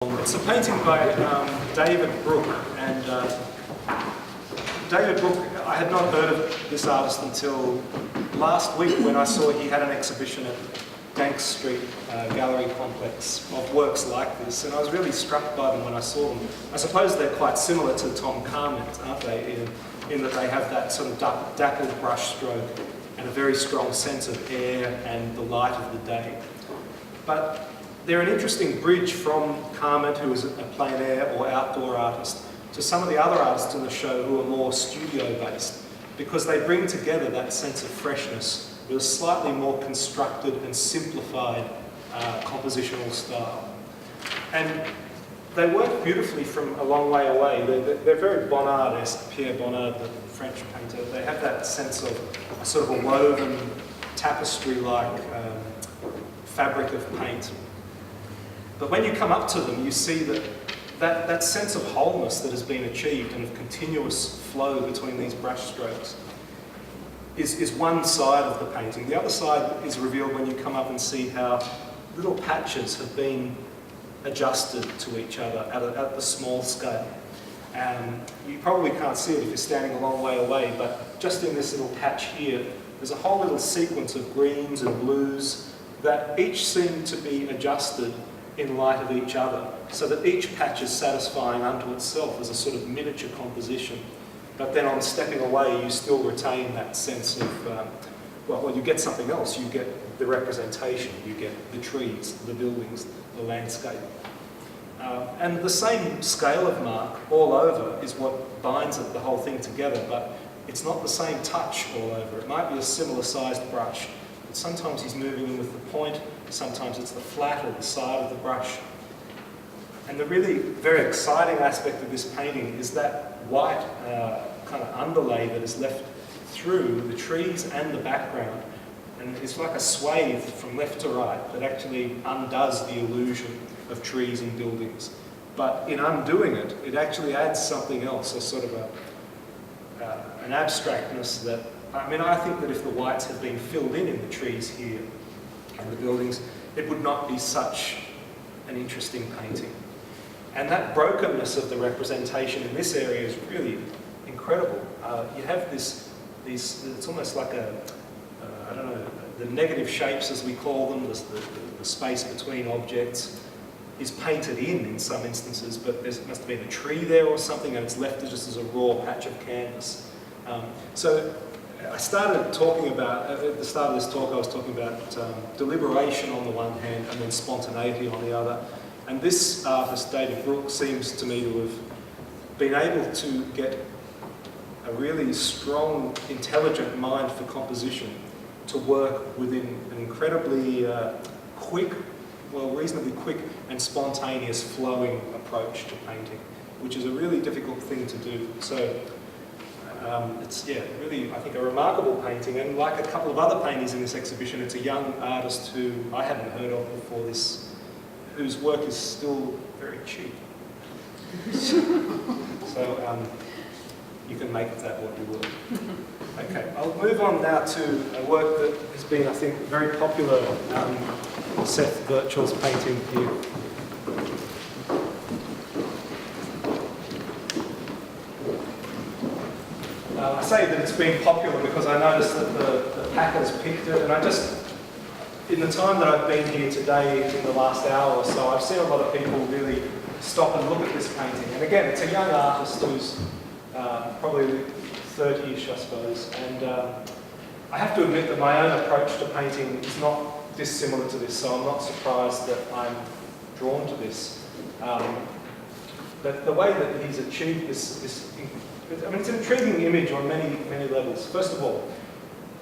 It's a painting by David Brooke, and David Brooke, I had not heard of this artist until last week when I saw he had an exhibition at Danks Street Gallery Complex of works like this, and I was really struck by them when I saw them. I suppose they're quite similar to Tom Carmen's, aren't they, in that they have that sort of dappled brush stroke and a very strong sense of air and the light of the day. But they're an interesting bridge from Carmen, who is a plein air or outdoor artist, to some of the other artists in the show who are more studio-based, because they bring together that sense of freshness with a slightly more constructed and simplified compositional style. And they work beautifully from a long way away. They're very Bonnard-esque, Pierre Bonnard, the French painter. They have that sense of a sort of a woven tapestry-like fabric of paint. But when you come up to them, you see that sense of wholeness that has been achieved and of continuous flow between these brush strokes is one side of the painting. The other side is revealed when you come up and see how little patches have been adjusted to each other at the small scale. You probably can't see it if you're standing a long way away, but just in this little patch here, there's a whole little sequence of greens and blues that each seem to be adjusted in light of each other, so that each patch is satisfying unto itself as a sort of miniature composition. But then on stepping away, you still retain that sense of, well, you get something else. You get the representation, you get the trees, the buildings, the landscape. And the same scale of mark all over is what binds the whole thing together, but it's not the same touch all over. It might be a similar sized brush, but sometimes he's moving in with the point, sometimes it's the flat or the side of the brush. And the really very exciting aspect of this painting is that white kind of underlay that is left through the trees and the background. And it's like a swathe from left to right that actually undoes the illusion of trees and buildings. But in undoing it, it actually adds something else, a sort of an abstractness that, I think that if the whites had been filled in the trees here and the buildings, it would not be such an interesting painting. And that brokenness of the representation in this area is really incredible. You have it's almost like I don't know, the negative shapes as we call them, the space between objects is painted in some instances, but there must have been a tree there or something and it's left just as a raw patch of canvas. So I started talking about, at the start of this talk I was talking about deliberation on the one hand and then spontaneity on the other. And this artist, David Brooke, seems to me to have been able to get a really strong, intelligent mind for composition to work within an incredibly reasonably quick and spontaneous flowing approach to painting, which is a really difficult thing to do. So it's really, I think, a remarkable painting, and like a couple of other paintings in this exhibition, it's a young artist who I hadn't heard of before this, whose work is still very cheap. So you can make of that what you will. Okay, I'll move on now to a work that has been, I think, very popular, Seth Birchall's painting here. I say that it's been popular because I noticed that the packers picked it, and in the time that I've been here today, in the last hour or so, I've seen a lot of people really stop and look at this painting. And again, it's a young artist who's probably 30-ish, I suppose. And I have to admit that my own approach to painting is not dissimilar to this, so I'm not surprised that I'm drawn to this. But the way that he's achieved this it's an intriguing image on many levels. First of all,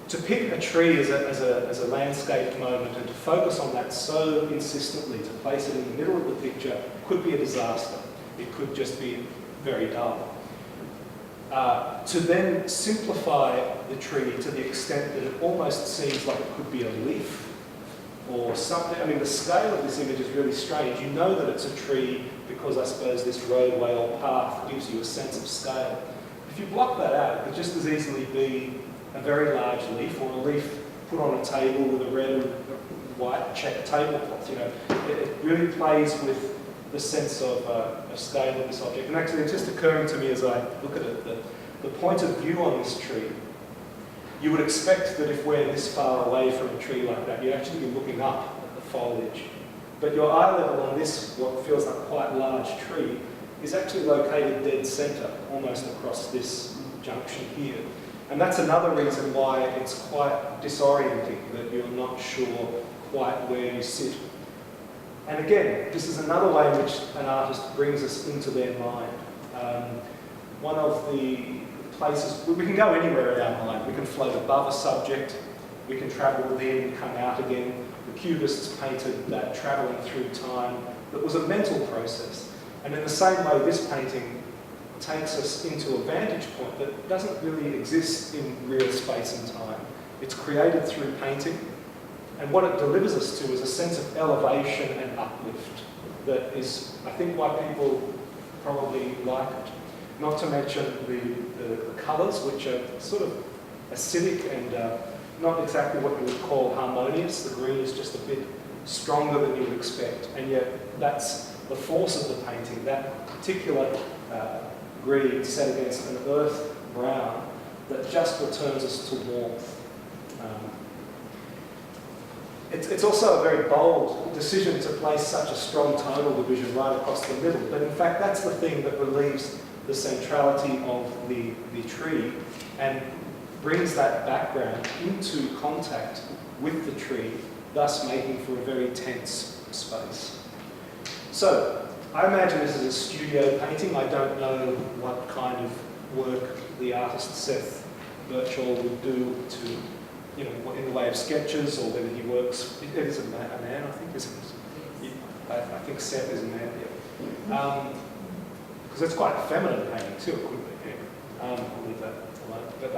to pick a tree as a landscape moment and to focus on that so insistently, to place it in the middle of the picture, could be a disaster. It could just be very dull. To then simplify the tree to the extent that it almost seems like it could be a leaf or something. The scale of this image is really strange. You know that it's a tree because I suppose this roadway or path gives you a sense of scale. If you block that out, it could just as easily be a very large leaf or a leaf put on a table with a red and white checked tablecloth. It really plays with the sense of scale of this object. And actually it's just occurring to me as I look at it, the point of view on this tree, you would expect that if we're this far away from a tree like that, you'd actually be looking up at the foliage. But your eye level on this, what feels like quite large tree, is actually located dead centre, almost across this junction here. And that's another reason why it's quite disorienting, that you're not sure quite where you sit. And again, this is another way in which an artist brings us into their mind. One of the places, we can go anywhere in our mind. We can float above a subject, we can travel within, come out again. The Cubists painted that travelling through time that was a mental process. And in the same way, this painting takes us into a vantage point that doesn't really exist in real space and time. It's created through painting, and what it delivers us to is a sense of elevation and uplift that is, I think, why people probably like it. Not to mention the colours, which are sort of acidic and not exactly what you would call harmonious. The green is just a bit stronger than you would expect, and yet that's the force of the painting, that particular green set against an earth brown that just returns us to warmth. It's also a very bold decision to place such a strong tonal division right across the middle, but in fact that's the thing that relieves the centrality of the tree and brings that background into contact with the tree, thus making for a very tense space. So, I imagine this is a studio painting. I don't know what kind of work the artist Seth Birchall would do to, you know, in the way of sketches, or whether he works. It is a man, I think, isn't it? I think Seth is a man, yeah. Because it's quite a feminine painting too, it could be. I'll leave that alone. But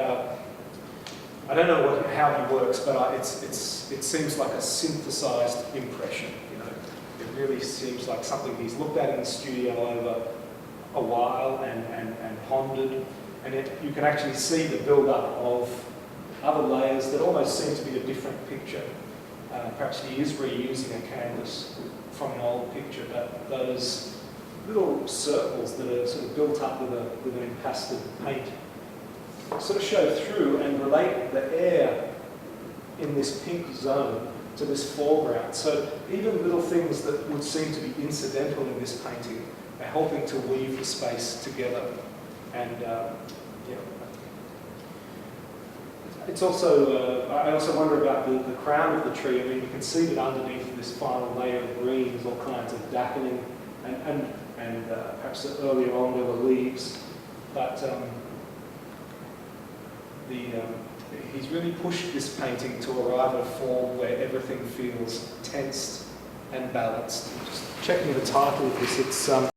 I don't know how he works, but it seems like a synthesised impression. You know, it really seems like something he's looked at in the studio over a while and pondered, and you can actually see the build-up of other layers that almost seem to be a different picture. Perhaps he is reusing a canvas from an old picture, but those little circles that are sort of built up with an impasted paint sort of show through and relate the air in this pink zone to this foreground. So even little things that would seem to be incidental in this painting are helping to weave the space together. And it's also, I also wonder about the crown of the tree. I mean, you can see that underneath this final layer of green there's all kinds of dappling and perhaps earlier on there were leaves, but he's really pushed this painting to arrive at a form where everything feels tensed and balanced. Just checking the title of this, it's